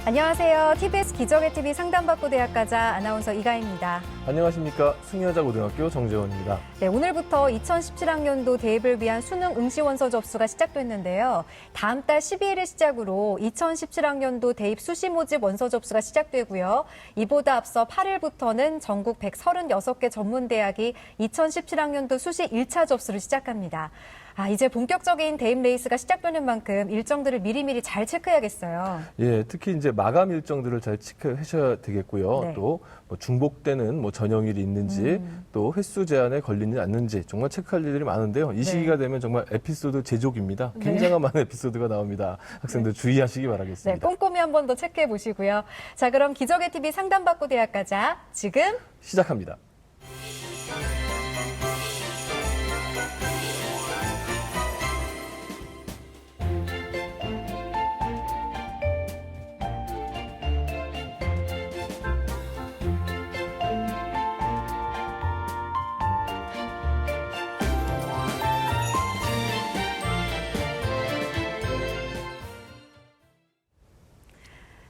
안녕하세요. TBS 기적의 TV 상담받고 대학가자 아나운서 이가희입니다. 안녕하십니까. 승여자고등학교 정재원입니다. 네, 오늘부터 2017학년도 대입을 위한 수능 응시 원서 접수가 시작됐는데요. 다음 달 12일을 시작으로 2017학년도 대입 수시 모집 원서 접수가 시작되고요. 이보다 앞서 8일부터는 전국 136개 전문대학이 2017학년도 수시 1차 접수를 시작합니다. 이제 본격적인 대입 레이스가 시작되는 만큼 일정들을 미리미리 잘 체크해야겠어요. 예, 특히 이제 마감 일정들을 잘 체크하셔야 되겠고요. 네. 또 뭐 중복되는 전형일이 있는지 또 횟수 제한에 걸리지 않는지 정말 체크할 일들이 많은데요. 이 시기가 되면 정말 에피소드 제조기입니다. 굉장히 많은 에피소드가 나옵니다. 학생들 주의하시기 바라겠습니다. 네, 꼼꼼히 한 번 더 체크해 보시고요. 자, 그럼 기적의 TV 상담받고 대학가자 지금 시작합니다.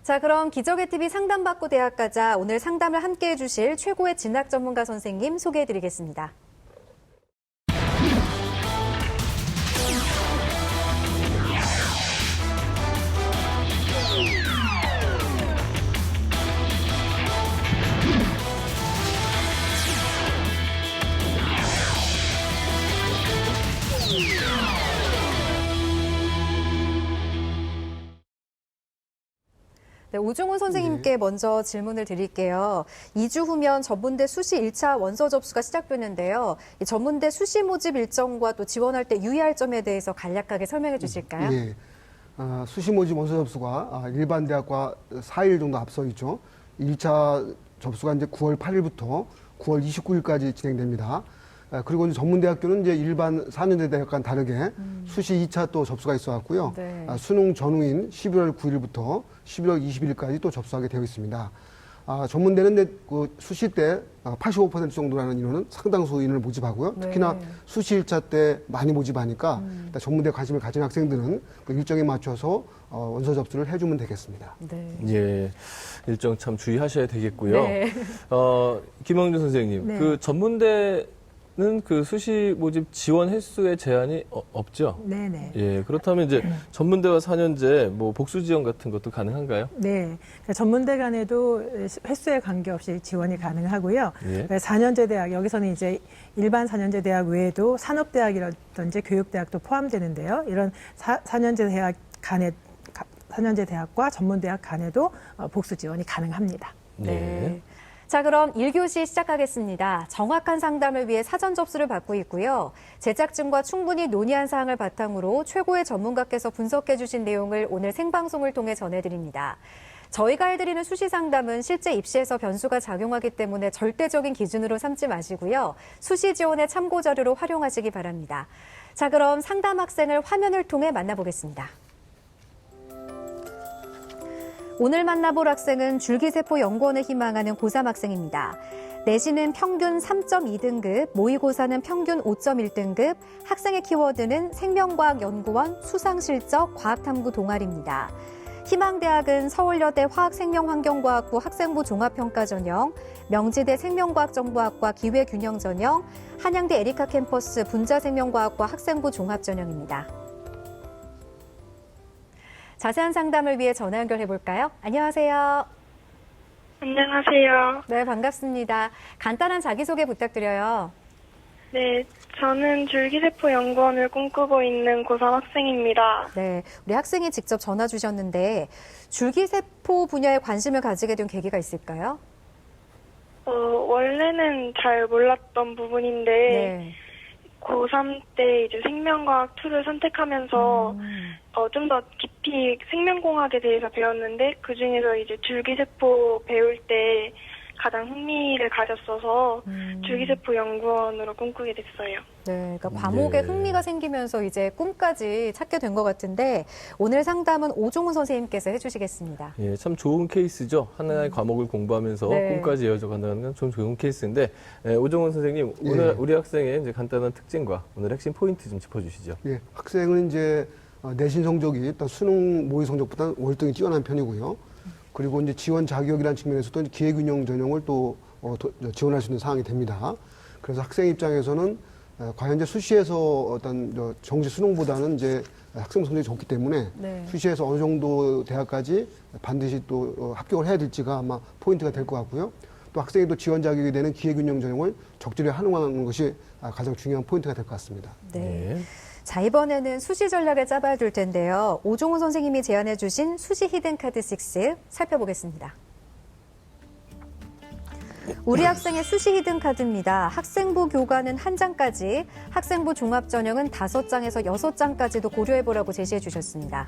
자, 그럼 기적의 TV 상담받고 대학가자 오늘 상담을 함께 해주실 최고의 진학 전문가 선생님 소개해드리겠습니다. 네, 오중훈 선생님께 먼저 질문을 드릴게요. 2주 후면 전문대 수시 1차 원서 접수가 시작되는데요. 이 전문대 수시 모집 일정과 또 지원할 때 유의할 점에 대해서 간략하게 설명해 주실까요? 예. 수시 모집 원서 접수가 일반 대학과 4일 정도 앞서 있죠. 1차 접수가 이제 9월 8일부터 9월 29일까지 진행됩니다. 그리고 이제 전문대학교는 이제 일반 4년제 대학과는 다르게 수시 2차 또 접수가 있어 왔고요. 네. 수능 전후인 11월 9일부터 11월 20일까지 또 접수하게 되어 있습니다. 전문대는 이제 그 수시 때 85% 정도라는 인원은 상당수 인원을 모집하고요. 특히나 네. 수시 1차 때 많이 모집하니까 전문대 관심을 가진 학생들은 그 일정에 맞춰서 원서 접수를 해주면 되겠습니다. 네. 예, 일정 참 주의하셔야 되겠고요. 네. 김영준 선생님, 네. 그 전문대는 그 수시 모집 지원 횟수의 제한이 없죠? 네네. 예, 그렇다면 이제 전문대와 4년제 복수 지원 같은 것도 가능한가요? 네. 그러니까 전문대 간에도 횟수에 관계없이 지원이 가능하고요. 예. 4년제 대학, 여기서는 이제 일반 4년제 대학 외에도 산업대학이라든지 교육대학도 포함되는데요. 이런 4년제 대학 간에 4년제 대학과 전문대학 간에도 복수 지원이 가능합니다. 네. 자, 그럼 1교시 시작하겠습니다. 정확한 상담을 위해 사전 접수를 받고 있고요. 제작진과 충분히 논의한 사항을 바탕으로 최고의 전문가께서 분석해 주신 내용을 오늘 생방송을 통해 전해드립니다. 저희가 해드리는 수시 상담은 실제 입시에서 변수가 작용하기 때문에 절대적인 기준으로 삼지 마시고요. 수시 지원의 참고 자료로 활용하시기 바랍니다. 자, 그럼 상담 학생을 화면을 통해 만나보겠습니다. 오늘 만나볼 학생은 줄기세포연구원을 희망하는 고3 학생입니다. 내신은 평균 3.2등급, 모의고사는 평균 5.1등급, 학생의 키워드는 생명과학연구원, 수상실적, 과학탐구 동아리입니다. 희망대학은 서울여대 화학생명환경과학부 학생부 종합평가 전형, 명지대 생명과학정보학과 기회균형 전형, 한양대 에리카 캠퍼스 분자생명과학과 학생부 종합 전형입니다. 자세한 상담을 위해 전화 연결해 볼까요? 안녕하세요. 안녕하세요. 네, 반갑습니다. 간단한 자기소개 부탁드려요. 네, 저는 줄기세포연구원을 꿈꾸고 있는 고3 학생입니다. 네, 우리 학생이 직접 전화 주셨는데 줄기세포 분야에 관심을 가지게 된 계기가 있을까요? 원래는 잘 몰랐던 부분인데 네. 고3 때 이제 생명과학 2를 선택하면서 좀 더 깊이 생명공학에 대해서 배웠는데 그 중에서 이제 줄기세포 배울 때 가장 흥미를 가졌어서 줄기세포연구원으로 꿈꾸게 됐어요. 네, 그러니까 과목에 네. 흥미가 생기면서 이제 꿈까지 찾게 된 것 같은데 오늘 상담은 오종훈 선생님께서 해주시겠습니다. 예, 참 좋은 케이스죠. 하나의 과목을 공부하면서 네. 꿈까지 이어져 간다는 건 좀 좋은 케이스인데, 오종원 선생님, 오늘 우리 학생의 이제 간단한 특징과 오늘 핵심 포인트 좀 짚어주시죠. 예, 학생은 이제 내신 성적이 일단 수능 모의 성적보다 월등히 뛰어난 편이고요. 그리고 이제 지원 자격이라는 측면에서도 기회균형 전형을 또 지원할 수 있는 사항이 됩니다. 그래서 학생 입장에서는 과연 이제 수시에서 어떤 정시 수능보다는 이제 학생 성적이 좋기 때문에 네. 수시에서 어느 정도 대학까지 반드시 또 합격을 해야 될지가 아마 포인트가 될 것 같고요. 또 학생이 또 지원 자격이 되는 기회균형 전형을 적절히 활용하는 것이 가장 중요한 포인트가 될 것 같습니다. 네. 자, 이번에는 수시 전략을 짜봐야 될 텐데요. 오종훈 선생님이 제안해 주신 수시 히든카드 6 살펴보겠습니다. 우리 학생의 수시 히든카드입니다. 학생부 교과는 1장까지, 학생부 종합전형은 5장에서 6장까지도 고려해보라고 제시해 주셨습니다.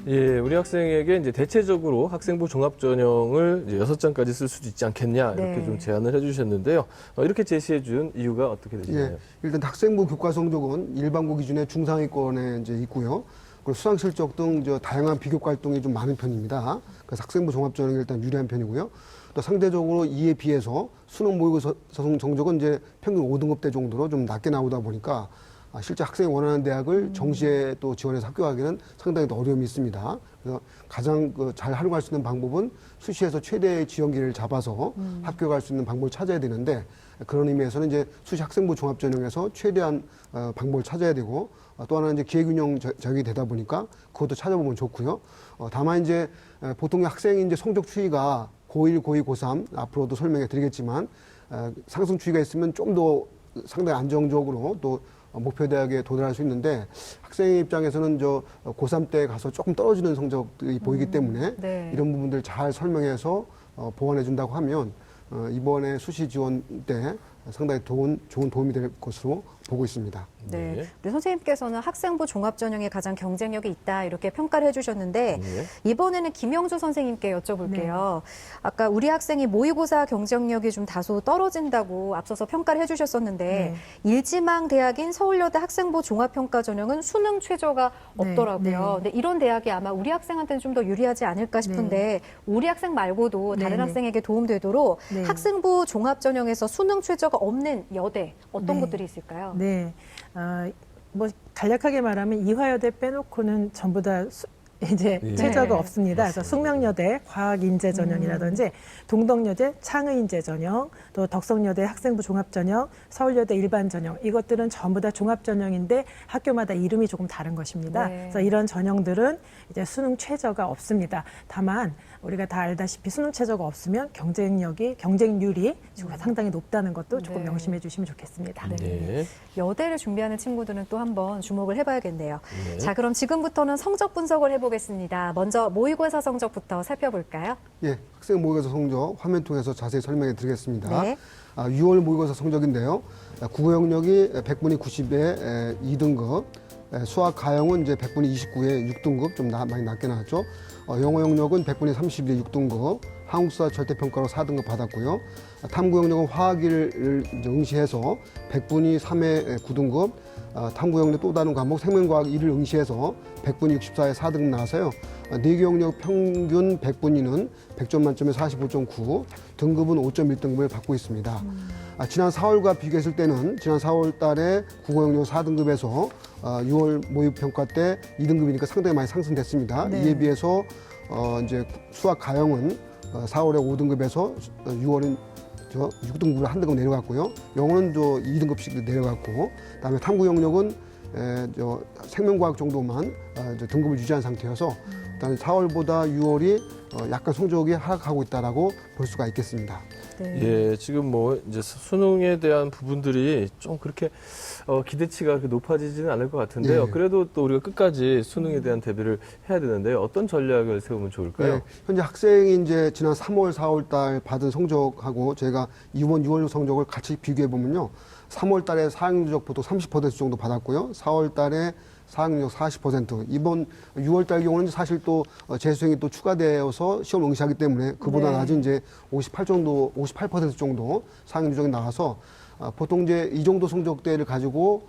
예, 우리 학생에게 이제 대체적으로 학생부 종합전형을 이제 6장까지 쓸 수도 있지 않겠냐 이렇게 네. 좀 제안을 해주셨는데요. 이렇게 제시해 준 이유가 어떻게 되시나요? 예, 일단 학생부 교과 성적은 일반고 기준의 중상위권에 이제 있고요. 그리고 수상 실적 등 다양한 비교과 활동이 좀 많은 편입니다. 그래서 학생부 종합전형이 일단 유리한 편이고요. 또 상대적으로 이에 비해서 수능 모의고사 성적은 이제 평균 5등급대 정도로 좀 낮게 나오다 보니까 실제 학생이 원하는 대학을 정시에 또 지원해서 합격하기는 상당히 더 어려움이 있습니다. 그래서 가장 잘 활용할 수 있는 방법은 수시에서 최대의 지원 기회를 잡아서 합격할 수 있는 방법을 찾아야 되는데, 그런 의미에서는 이제 수시 학생부 종합전형에서 최대한 방법을 찾아야 되고, 또 하나는 이제 기회균형 적이 되다 보니까 그것도 찾아보면 좋고요. 다만 이제 보통 학생이 이제 성적 추이가 고1, 고2, 고3 앞으로도 설명해 드리겠지만 상승 추이가 있으면 좀 더 상당히 안정적으로 또 목표 대학에 도달할 수 있는데, 학생의 입장에서는 고3 때 가서 조금 떨어지는 성적들이 보이기 때문에 네. 이런 부분들 잘 설명해서 보완해 준다고 하면 이번에 수시 지원 때 상당히 좋은 도움이 될 것으로 보고 있습니다. 네. 네. 우리 선생님께서는 학생부 종합전형에 가장 경쟁력이 있다 이렇게 평가를 해주셨는데 네. 이번에는 김영주 선생님께 여쭤볼게요. 아까 우리 학생이 모의고사 경쟁력이 좀 다소 떨어진다고 앞서서 평가를 해주셨었는데 일지망 대학인 서울여대 학생부 종합평가전형은 수능 최저가 네. 없더라고요. 네. 근데 이런 대학이 아마 우리 학생한테는 좀 더 유리하지 않을까 싶은데 우리 학생 말고도 다른 네, 네. 학생에게 도움되도록 네. 학생부 종합전형에서 수능 최저가 없는 여대 어떤 네. 곳들이 있을까요? 네. 뭐 간략하게 말하면 이화여대 빼놓고는 전부 다 이제 네. 최저가 네. 없습니다. 그래서 숙명여대 과학인재 전형이라든지 동덕여대 창의인재 전형, 또 덕성여대 학생부 종합전형, 서울여대 일반 전형, 이것들은 전부 다 종합전형인데 학교마다 이름이 조금 다른 것입니다. 네. 그래서 이런 전형들은 이제 수능 최저가 없습니다. 다만 우리가 다 알다시피 수능 최저가 없으면 경쟁률이 지금 상당히 높다는 것도 조금 네. 명심해 주시면 좋겠습니다. 네. 여대를 준비하는 친구들은 또 한번 주목을 해봐야겠네요. 네. 자, 그럼 지금부터는 성적 분석을 해보겠습니다. 먼저 모의고사 성적부터 살펴볼까요? 예, 학생 모의고사 성적 화면 통해서 자세히 설명해 드리겠습니다. 네. 6월 모의고사 성적인데요. 국어 영역이 100분위 90에 2등급, 수학 가형은 이제 100분위 29에 6등급, 좀 많이 낮게 나왔죠. 영어 영역은 100분위 30에 6등급, 한국사 절대평가로 4등급 받았고요. 탐구 영역은 화학을 응시해서 100분위 3에 9등급, 탐구 영역 또 다른 과목 생명과학 1을 응시해서 100분위 64에 4등급 나와서요. 4개 영역 평균 100분위는 100점 만점에 45.9, 등급은 5.1등급을 받고 있습니다. 지난 4월과 비교했을 때는 지난 4월 달에 국어 영역 4등급에서 6월 모의평가 때 2등급이니까 상당히 많이 상승됐습니다. 네. 이에 비해서 이제 수학 가형은 4월에 5등급에서 6월은 6등급으로 한 등급 내려갔고요. 영어는 2등급씩 내려갔고, 그다음에 탐구 영역은 생명과학 정도만 등급을 유지한 상태여서 일단 4월보다 6월이 약간 성적이 하락하고 있다라고 볼 수가 있겠습니다. 네. 예, 지금 뭐 이제 수능에 대한 부분들이 좀 그렇게 기대치가 그렇게 높아지지는 않을 것 같은데요. 네. 그래도 또 우리가 끝까지 수능에 대한 대비를 해야 되는데요. 어떤 전략을 세우면 좋을까요? 네, 현재 학생이 이제 지난 3월, 4월 달 받은 성적하고 제가 이번 6월 성적을 같이 비교해 보면요. 3월 달에 4학년 누적 보통 30% 정도 받았고요. 4월 달에 4학년 누적 40%. 이번 6월 달 경우는 사실 또 재수생이 또 추가되어서 시험 응시하기 때문에 그보다 네. 낮은 이제 58% 정도 4학년 누적이 나와서 보통 이제 이 정도 성적대를 가지고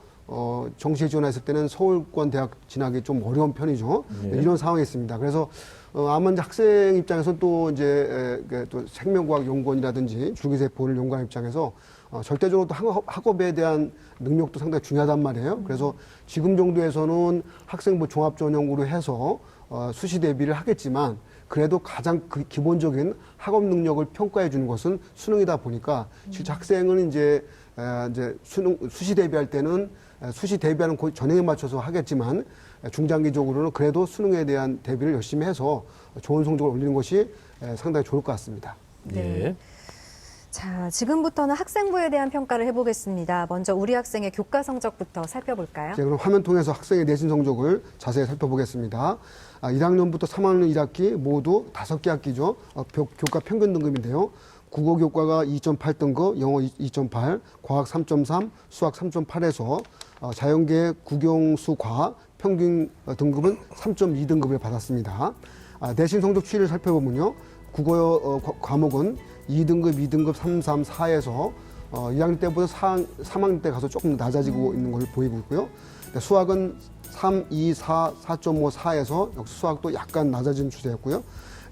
정시에 지원했을 때는 서울권 대학 진학이 좀 어려운 편이죠. 네. 이런 상황이 있습니다. 그래서 아마 이제 학생 입장에서 또 이제 또 생명과학 연구원이라든지 줄기세포를 연구하는 입장에서 절대적으로 또 학업에 대한 능력도 상당히 중요하단 말이에요. 그래서 지금 정도에서는 학생부 종합전형으로 해서 수시 대비를 하겠지만 그래도 가장 그 기본적인 학업 능력을 평가해 주는 것은 수능이다 보니까 실제 학생은 이제 수시 대비할 때는 수시 대비하는 전형에 맞춰서 하겠지만 중장기적으로는 그래도 수능에 대한 대비를 열심히 해서 좋은 성적을 올리는 것이 상당히 좋을 것 같습니다. 예. 자, 지금부터는 학생부에 대한 평가를 해보겠습니다. 먼저 우리 학생의 교과 성적부터 살펴볼까요? 그럼 화면 통해서 학생의 내신 성적을 자세히 살펴보겠습니다. 1학년부터 3학년 1학기 모두 5개 학기죠. 교과 평균 등급인데요. 국어 교과가 2.8등급, 영어 2.8, 과학 3.3, 수학 3.8에서 자연계, 국영수, 과학 평균 등급은 3.2등급을 받았습니다. 내신 성적 추이를 살펴보면요. 국어 과목은 2등급, 2등급, 3, 3, 4에서 2학년 때보다 3학년 때 가서 조금 낮아지고 있는 걸 보이고 있고요. 수학은 3, 2, 4, 4.5, 4에서 역시 수학도 약간 낮아지는 추세였고요.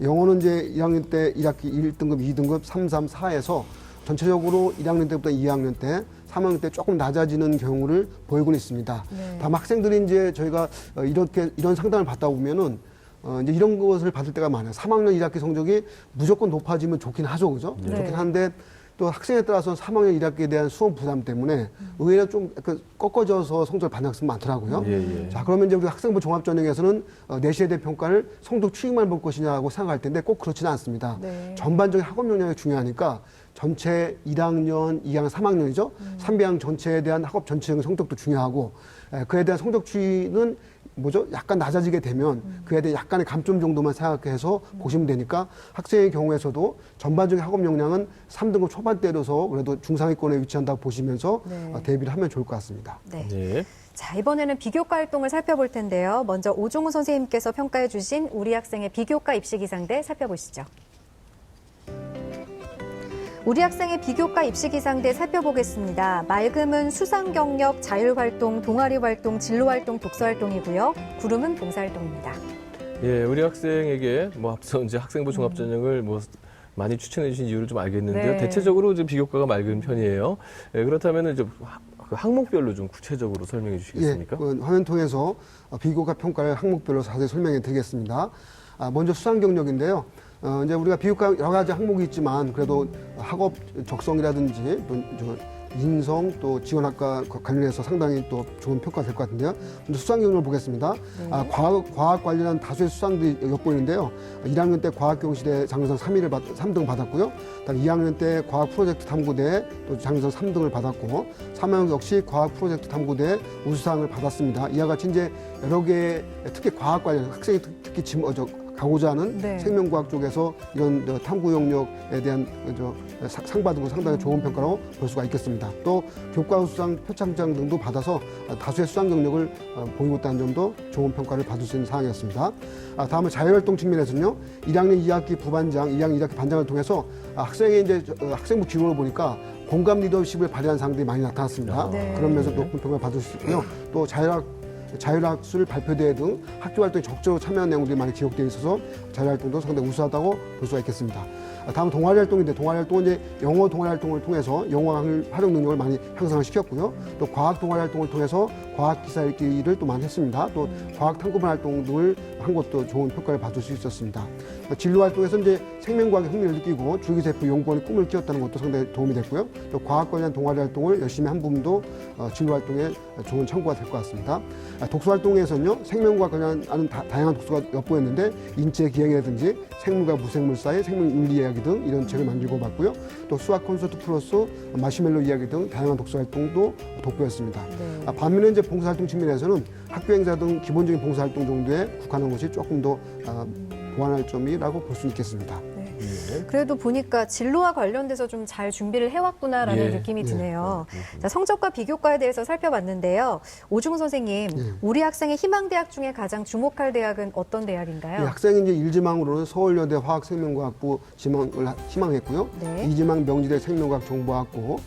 영어는 이제 1학년 때 1학기 1등급, 2등급, 3, 3, 4에서 전체적으로 1학년 때보다 2학년 때, 3학년 때 조금 낮아지는 경우를 보이고 있습니다. 다만 학생들이 이제 저희가 이런 상담을 받다 보면은 이제 이런 것을 받을 때가 많아요. 3학년 1학기 성적이 무조건 높아지면 좋긴 하죠, 그죠? 네. 좋긴 한데 또 학생에 따라서 3학년 1학기에 대한 수험 부담 때문에 의외로 좀 약간 꺾어져서 성적을 받는 학생 많더라고요. 예. 자, 그러면 이제 우리 학생부 종합전형에서는 내신에 대한 평가를 성적 추이만 볼 것이냐고 생각할 텐데 꼭 그렇지는 않습니다. 네. 전반적인 학업 역량이 중요하니까 전체 1학년, 2학년, 3학년이죠. 3배학 전체에 대한 학업 전체적인 성적도 중요하고 그에 대한 성적 추이는 약간 낮아지게 되면 그에 대해 약간의 감점 정도만 생각해서 보시면 되니까 학생의 경우에서도 전반적인 학업 역량은 3등급 초반대로서 그래도 중상위권에 위치한다고 보시면서 대비를 하면 좋을 것 같습니다. 네. 예. 자, 이번에는 비교과 활동을 살펴볼 텐데요. 먼저 오종우 선생님께서 평가해 주신 우리 학생의 비교과 입시 기상대 살펴보시죠. 우리 학생의 비교과 입시 기상대 살펴보겠습니다. 맑음은 수상 경력, 자율 활동, 동아리 활동, 진로 활동, 독서 활동이고요. 구름은 봉사 활동입니다. 예, 우리 학생에게 앞서 이제 학생부 종합전형을 많이 추천해 주신 이유를 좀 알겠는데요. 네. 대체적으로 이제 비교과가 맑은 편이에요. 예, 그렇다면 이제 그 항목별로 좀 구체적으로 설명해 주시겠습니까? 예, 화면 통해서 비교과 평가를 항목별로 자세히 설명해 드리겠습니다. 먼저 수상 경력인데요. 이제 우리가 비교과 여러 가지 항목이 있지만 그래도 학업 적성이라든지 또 인성 또 지원학과 관련해서 상당히 또 좋은 평가가 될 것 같은데요. 먼저 수상 경력을 보겠습니다. 과학 관련한 다수의 수상들이 엿보이는데요. 1학년 때 과학경시대 장려상 3등 받았고요. 그다음 2학년 때 과학 프로젝트 탐구대 또 장려상 3등을 받았고 3학년 역시 과학 프로젝트 탐구대 우수상을 받았습니다. 이와 같이 이제 여러 개의 특히 과학 관련 학생이 특히 가고자 하는 네. 생명과학 쪽에서 이런 탐구 영역에 대한 상 받은 건 상당히 좋은 평가로 볼 수가 있겠습니다. 또 교과 수상 표창장 등도 받아서 다수의 수상 경력을 보이고 있다는 점도 좋은 평가를 받을 수 있는 사항이었습니다. 다음은 자율활동 측면에서는요. 1학년 2학기 부반장, 2학년 1학기 반장을 통해서 학생의 이제 학생부 기록을 보니까 공감 리더십을 발휘한 사항들이 많이 나타났습니다. 네. 그런 면에서 높은 평가를 받을 수 있고요. 또 자율학술 발표대회 등 학교 활동에 적극적으로 참여한 내용들이 많이 기록되어 있어서 자율활동도 상당히 우수하다고 볼 수가 있겠습니다. 다음 동아리 활동인데 동아리 활동은 이제 영어 동아리 활동을 통해서 영어 활용 능력을 많이 향상을 시켰고요. 또 과학 동아리 활동을 통해서 과학 기사 읽기를 또 많이 했습니다. 또 과학 탐구반 활동 등을 한 것도 좋은 평가를 받을 수 있었습니다. 진로 활동에서 이제 생명과학에 흥미를 느끼고 줄기세포 연구원의 꿈을 키웠다는 것도 상당히 도움이 됐고요. 또 과학 관련 동아리 활동을 열심히 한 부분도 진로 활동에 좋은 참고가 될 것 같습니다. 독서 활동에서는요. 생명과학 관련하는 다양한 독서가 엿보였는데 인체 기행이라든지 생물과 무생물 사이 생명 윤리 이야기 등 이런 책을 만들고 봤고요. 또 수학 콘서트 플러스 마시멜로 이야기 등 다양한 독서 활동도 돋보였습니다. 네. 반면에 이제 봉사활동 측면에서는 학교 행사 등 기본적인 봉사활동 정도에 국한한 것이 조금 더 보완할 점이라고 볼 수 있겠습니다. 예. 그래도 보니까 진로와 관련돼서 좀 잘 준비를 해왔구나라는 예. 느낌이 드네요. 자, 성적과 비교과에 대해서 살펴봤는데요. 오중우 선생님, 우리 학생의 희망대학 중에 가장 주목할 대학은 어떤 대학인가요? 학생이 이제 1지망으로는 서울여대 화학생명과학부 지망을 희망했고요. 네. 2지망 명지대 생명과학 정보학부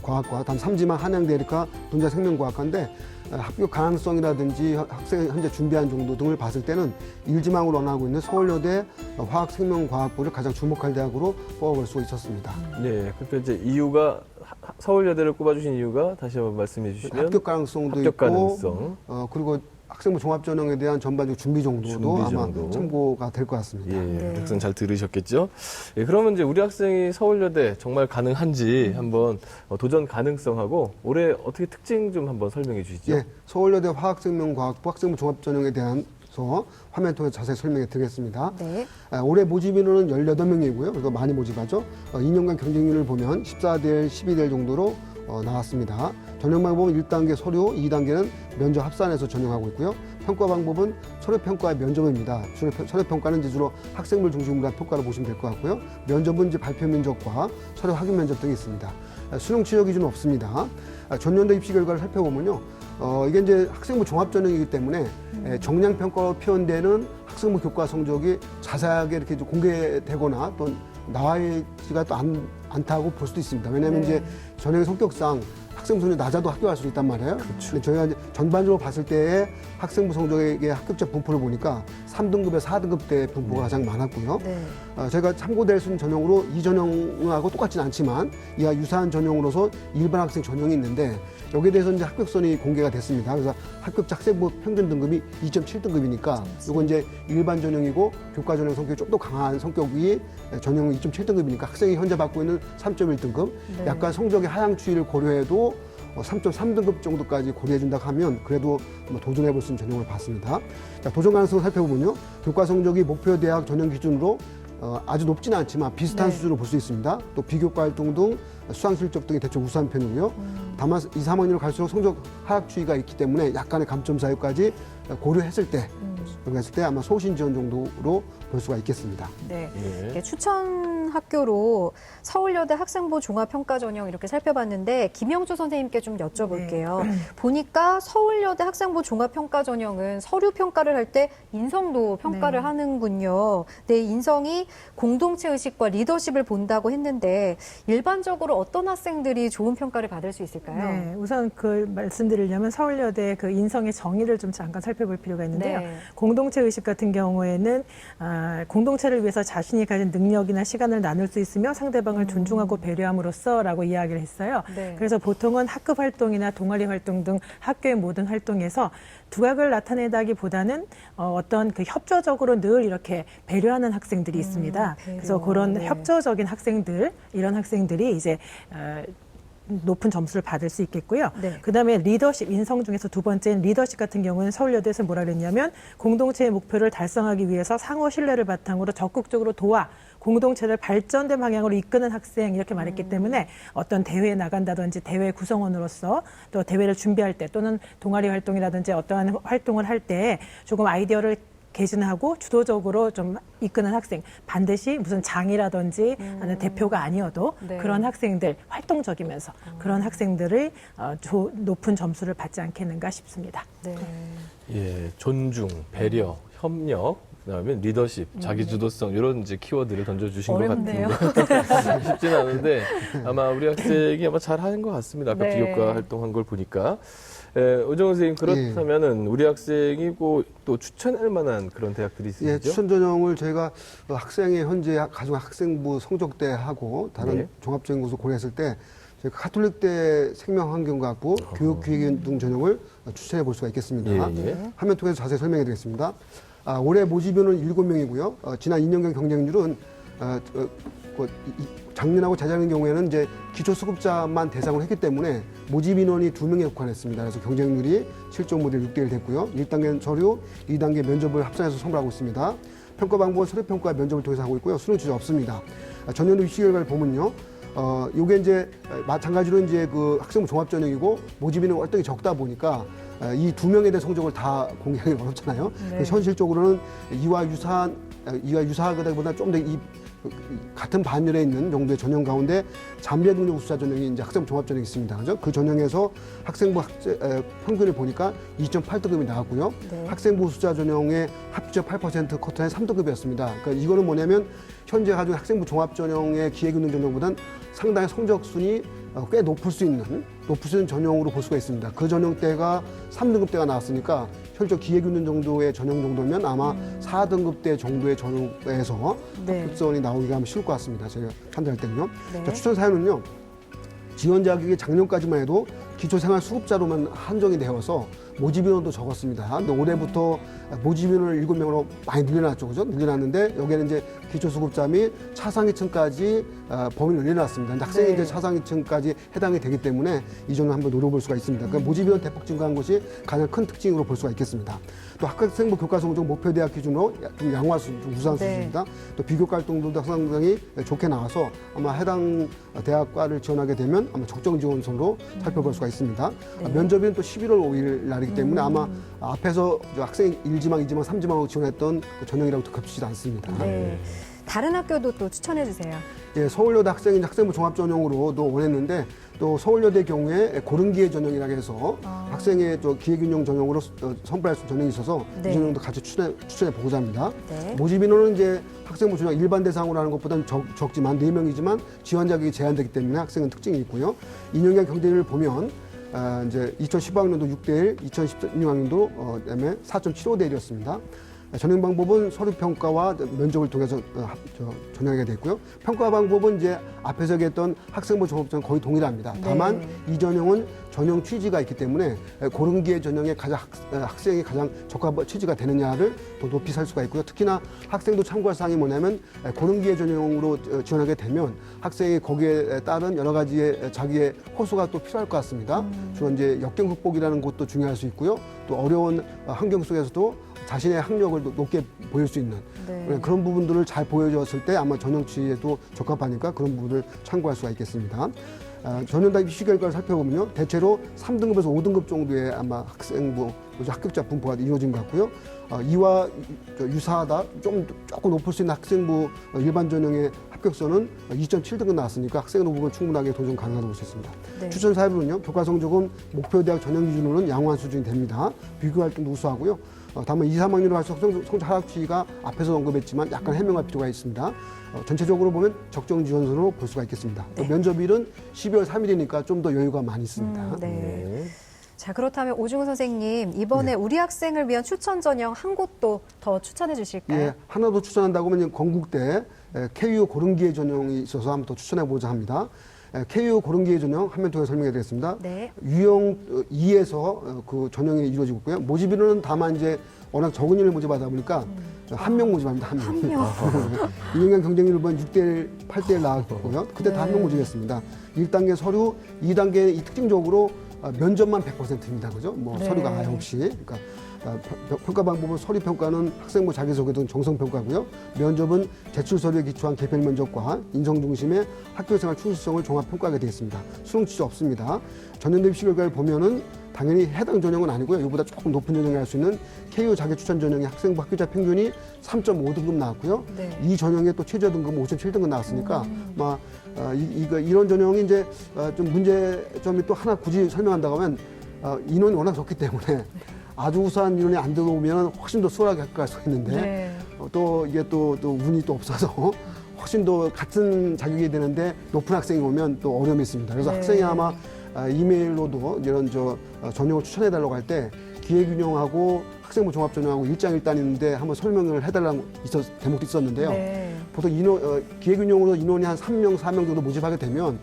과학과, 다음 3지망 한양대리과 분자생명과학과인데 합격 가능성이라든지 학생이 현재 준비한 정도 등을 봤을 때는 1지망으로 원하고 있는 서울여대 화학생명과학부를 가장 주목할 대학으로 뽑아볼 수 있었습니다. 네, 그러니까 이제 이유가 서울여대를 꼽아주신 이유가 다시 한번 말씀해 주시면 합격 가능성도 합격 있고 가능성. 그리고 학생부 종합전형에 대한 전반적 준비 정도도 준비 아마 정도. 참고가 될 것 같습니다. 예, 학생 잘 들으셨겠죠? 예, 그러면 이제 우리 학생이 서울여대 정말 가능한지 한번 도전 가능성하고 올해 어떻게 특징 좀 한번 설명해 주시죠. 예, 서울여대 화학생명과학부 학생부 종합전형에 대해서 화면 통해 자세히 설명해 드리겠습니다. 네. 올해 모집 인원은 18명이고요. 그래서 많이 모집하죠. 2년간 경쟁률을 보면 14대 12대 정도로 나왔습니다. 전형 방법은 1단계 서류, 2단계는 면접 합산해서 전형하고 있고요. 평가 방법은 서류 평가와 면접입니다. 서류 평가는 이제 주로 학생부 중심으로 한 평가로 보시면 될 것 같고요. 면접은 이제 발표 면접과 서류 확인 면접 등이 있습니다. 수능 취업 기준은 없습니다. 전년도 입시 결과를 살펴보면요. 이게 이제 학생부 종합전형이기 때문에 정량 평가로 표현되는 학생부 교과 성적이 자세하게 이렇게 좀 공개되거나 또 나와 있지가 또 않다고 볼 수도 있습니다. 왜냐하면 이제 전형의 성격상 학생부 성적이 낮아도 합격할 수 있단 말이에요. 근데 저희가 이제 전반적으로 봤을 때의 학생부 성적의 합격자 분포를 보니까 3등급에 4등급대 분포가 가장 많았고요. 네. 저희가 참고될 수 있는 전형으로 이 전형하고 똑같지는 않지만 이와 유사한 전형으로서 일반 학생 전형이 있는데 여기에 대해서 이제 합격선이 공개가 됐습니다. 그래서 합격자 학생부 평균 등급이 2.7등급이니까 이건 이제 일반 전형이고 교과 전형 성격이 좀 더 강한 성격이 전형은 2.7등급이니까 학생이 현재 받고 있는 3.1등급 네. 약간 성적의 하향 추이를 고려해도 3.3등급 정도까지 고려해준다고 하면 그래도 도전해볼 수 있는 전형을 봤습니다. 자, 도전 가능성을 살펴보면요. 교과 성적이 목표 대학 전형 기준으로 아주 높지는 않지만 비슷한 네. 수준으로 볼 수 있습니다. 또 비교과 활동 등 수상 실적 등이 대체로 우수한 편이고요. 다만 2, 3학년으로 갈수록 성적 하락 추이가 있기 때문에 약간의 감점 사유까지 고려했을 때 아마 소신 지원 정도로 볼 수가 있겠습니다. 네. 예. 이게 추천 학교로 서울여대 학생부 종합평가전형 이렇게 살펴봤는데 김영주 선생님께 좀 여쭤볼게요. 보니까 서울여대 학생부 종합평가전형은 서류 평가를 할 때 인성도 평가를 네. 하는군요. 네, 인성이 공동체 의식과 리더십을 본다고 했는데 일반적으로 어떤 학생들이 좋은 평가를 받을 수 있을까요? 네, 우선 그 말씀드리려면 서울여대 그 인성의 정의를 좀 잠깐 살펴볼 필요가 있는데요. 네. 공동체 의식 같은 경우에는 공동체를 위해서 자신이 가진 능력이나 시간을 나눌 수 있으며 상대방을 존중하고 배려함으로써라고 이야기를 했어요. 네. 그래서 보통은 학급 활동이나 동아리 활동 등 학교의 모든 활동에서 두각을 나타내다기보다는 어떤 그 협조적으로 늘 이렇게 배려하는 학생들이 있습니다. 배려. 그래서 그런 네. 협조적인 학생들, 이런 학생들이 이제 높은 점수를 받을 수 있겠고요. 네. 그다음에 리더십, 인성 중에서 두 번째는 리더십 같은 경우는 서울여대에서 뭐라 그랬냐면 공동체의 목표를 달성하기 위해서 상호 신뢰를 바탕으로 적극적으로 도와 공동체를 발전된 방향으로 이끄는 학생 이렇게 말했기 때문에 어떤 대회에 나간다든지 대회 구성원으로서 또 대회를 준비할 때 또는 동아리 활동이라든지 어떠한 활동을 할 때 조금 아이디어를 개진하고 주도적으로 좀 이끄는 학생, 반드시 무슨 장이라든지 아니면 대표가 아니어도 네. 그런 학생들, 활동적이면서 그런 학생들의 높은 점수를 받지 않겠는가 싶습니다. 네. 예, 존중, 배려, 협력, 그다음에 리더십, 자기 주도성 이런 이제 키워드를 던져주신 어렵네요. 것 같은데 쉽지는 않은데 아마 우리 학생이 아마 잘하는 것 같습니다. 아까 네. 비교과 활동한 걸 보니까. 오정훈 선생님 그렇다면은 우리 학생이 또 추천할 만한 그런 대학들이 있으시죠? 예, 추천 전형을 저희가 학생의 현재 가중 학생부 성적대하고 다른 네. 종합적인 것을 고려했을 때 저희가 카톨릭대 생명환경과학부 교육기획 등 전형을 추천해 볼 수가 있겠습니다. 예, 예. 화면 통해서 자세히 설명해 드리겠습니다. 올해 모집인원은 7명이고요. 지난 2년간 경쟁률은 작년하고 재작년 경우에는 이제 기초수급자만 대상으로 했기 때문에 모집 인원이 2명에 속한했습니다. 그래서 경쟁률이 7.5대 6대1 됐고요. 1단계는 서류, 2단계 면접을 합산해서 선발하고 있습니다. 평가 방법은 서류 평가 면접을 통해서 하고 있고요. 수능 취재 없습니다. 전년도 입시 결과를 보면요. 요게 이제 마찬가지로 이제 그 학생부 종합전형이고 모집 인원 활동이 적다 보니까 이 2명에 대한 성적을 다 공개하기 어렵잖아요. 네. 그래서 현실적으로는 이와 유사하다기보다 좀 더 같은 반열에 있는 정도의 전형 가운데 잠재 능력 우수자 전형이 이제 학생부 종합 전형이 있습니다. 그죠? 그 전형에서 학생부 평균을 보니까 2.8등급이 나왔고요. 네. 학생부 우수자 전형의 합격 8% 커트의 3등급이었습니다. 그러니까 이거는 뭐냐면 현재 가지고 학생부 종합 전형의 기획운동 전형보다는 상당히 성적 순위 꽤 높을 수 있는 전형으로 볼 수가 있습니다. 그 전형 때가 3등급대가 나왔으니까 현재 기획운동 정도의 전형 정도면 아마 4등급대 정도의 전형에서 네. 합격선이 나오기가 하면 쉬울 것 같습니다. 제가 판단할 때는요. 네. 자, 추천 사연은요. 지원 자격이 작년까지만 해도 기초생활 수급자로만 한정이 되어서 모집 인원도 적었습니다. 근데 올해부터 모집 인원을 7명으로 많이 늘려놨죠. 그죠? 늘려놨는데 여기에는 이제 기초수급자 및 차상위층까지 범위를 늘려놨습니다. 근데 학생이 이제 차상위층까지 해당이 되기 때문에 이 점을 한번 노려볼 수가 있습니다. 그러니까 모집 인원 대폭 증가한 것이 가장 큰 특징으로 볼 수가 있겠습니다. 또 학생부 교과 성적 목표대학 기준으로 좀 양호한 수준, 좀 우수한 수준입니다. 또 비교과 활동도 상당히 좋게 나와서 아마 해당 대학과를 지원하게 되면 아마 적정 지원선으로 살펴볼 수가 있습니다. 면접은 또 11월 5일 날이기 때문에 아마 앞에서 학생이 1지망, 2지망, 3지망으로 지원했던 그 전형이라고 겹치지 않습니다. 네. 다른 학교도 또 추천해 주세요. 예, 서울여대 학생이 학생부 종합 전형으로도 원했는데 또 서울여대 경우에 고른기회 전형이라고 해서 학생의 기회균형 전형으로 선발할 수 있는 전형이 있어서 네. 이 전형도 같이 추천해 보고자 합니다. 네. 모집 인원은 이제 학생부 전형 일반 대상으로 하는 것보다는 적지만 4명이지만 지원 자격이 제한되기 때문에 학생은 특징이 있고요. 인용형 경쟁률을 보면 이제 2015학년도 6대1, 2016학년도 그다음에 4.75대 1이었습니다. 전형 방법은 서류 평가와 면접을 통해서 전형하게 됐고요. 평가 방법은 이제 앞에서 얘기했던 학생부 종합전형 거의 동일합니다. 다만 이 전형은 전형 취지가 있기 때문에 고른기회 전형에 학생이 가장 적합한 취지가 되느냐를 더 높이 살 수가 있고요. 특히나 학생도 참고할 사항이 뭐냐면 고른기회 전형으로 지원하게 되면 학생이 거기에 따른 여러 가지의 자기의 호소가 또 필요할 것 같습니다. 주로 이제 역경 극복이라는 것도 중요할 수 있고요. 또 어려운 환경 속에서도 자신의 학력을 높게 보일 수 있는 그런 부분들을 잘 보여줬을 때 아마 전형 취지에도 적합하니까 그런 부분을 참고할 수가 있겠습니다. 전년당 입시 결과를 살펴보면요. 대체로 3등급에서 5등급 정도의 아마 학생부 합격자 분포가 이루어진 것 같고요. 이와 유사하다 조금 높을 수 있는 학생부 일반 전형의 합격선은 2.7등급 나왔으니까 학생 후보는 충분하게 도전 가능하다고 볼 수 있습니다. 네. 추천 사유로는요. 교과 성적은 목표대학 전형 기준으로는 양호한 수준이 됩니다. 비교 활동도 우수하고요. 다만 2, 3학년으로 할수록 성적 하락 추이가 앞에서 언급했지만 약간 해명할 필요가 있습니다. 전체적으로 보면 적정 지원선으로 볼 수가 있겠습니다. 또 면접일은 12월 3일이니까 좀 더 여유가 많이 있습니다. 네. 자, 그렇다면 오중훈 선생님, 이번에 우리 학생을 위한 추천 전형 한 곳도 더 추천해 주실까요? 예, 하나 더 추천한다고 하면 건국대 KU 고른기회 전형이 있어서 한번 더 추천해 보자 합니다. KU 고른기회 전형 화면 통해 설명해 드리겠습니다. 네. 유형 2에서 그 전형이 이루어지고 있고요. 모집 인원은 다만 이제 워낙 적은 인을 모집하다 보니까 한 명 모집합니다. 한 명. 인용형 경쟁률을 보면 6대1, 8대1 나왔고요. 그때 다 한 명 모집했습니다. 1단계 서류, 2단계 이 특징적으로 면접만 100%입니다. 그죠? 뭐 서류가 아예 없이. 그러니까 평가 방법은 서류 평가는 학생부 자기소개 등 정성 평가고요. 면접은 제출 서류에 기초한 개별 면접과 인성 중심의 학교생활 충실성을 종합 평가하게 되어 있습니다. 수능 취지 없습니다. 전년도 입시 결과를 보면은 당연히 해당 전형은 아니고요. 이보다 조금 높은 전형이 할 수 있는 KU 자기 추천 전형의 학생부 합격자 평균이 3.5등급 나왔고요. 네. 이 전형의 또 최저 등급은 5.7등급 나왔으니까 이런 전형이 이제 좀 문제점이 또 하나 굳이 설명한다고 하면 인원이 워낙 적기 때문에 아주 우수한 인원이 안 들어오면 훨씬 더 수월하게 합격할 수 있는데 또 이게 또 운이 또 없어서 훨씬 더 같은 자격이 되는데 높은 학생이 오면 또 어려움이 있습니다. 그래서 학생이 아마 이메일로도 이런 전형을 추천해달라고 할 때 기회균형하고 학생부 종합전형하고 일장일단 있는데 한번 설명을 해달라는 대목도 있었는데요. 보통 기회균형으로 인원이 한 3명, 4명 정도 모집하게 되면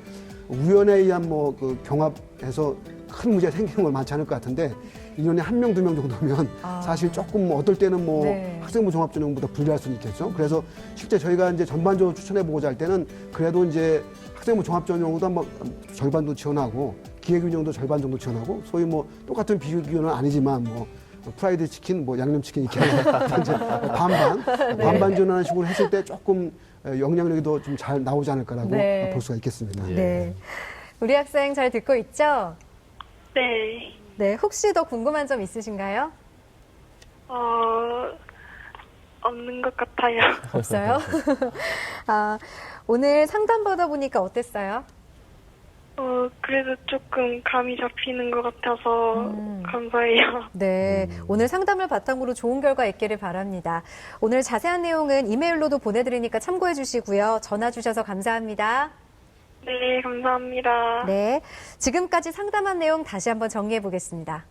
우연에 의한 그 경합해서 큰 문제가 생기는 건 많지 않을 것 같은데 인원이 1명, 2명 정도면 사실 조금 어떨 때는 학생부 종합전형보다 불리할 수는 있겠죠. 그래서 실제 저희가 이제 전반적으로 추천해보고자 할 때는 그래도 이제 학생부 종합전형으로도 한번 절반도 지원하고 기회균형도 절반 정도 지원하고 소위 똑같은 비교는 아니지만 프라이드 치킨, 양념치킨 이렇게 이제 반반 지원하는 식으로 했을 때 조금 영향력이 더 좀 잘 나오지 않을까라고 볼 수가 있겠습니다. 네. 우리 학생 잘 듣고 있죠? 네. 네. 혹시 더 궁금한 점 있으신가요? 없는 것 같아요. 없어요? 오늘 상담 받아보니까 어땠어요? 그래도 조금 감이 잡히는 것 같아서 감사해요. 네, 오늘 상담을 바탕으로 좋은 결과 있기를 바랍니다. 오늘 자세한 내용은 이메일로도 보내드리니까 참고해 주시고요. 전화 주셔서 감사합니다. 네, 감사합니다. 네, 지금까지 상담한 내용 다시 한번 정리해 보겠습니다.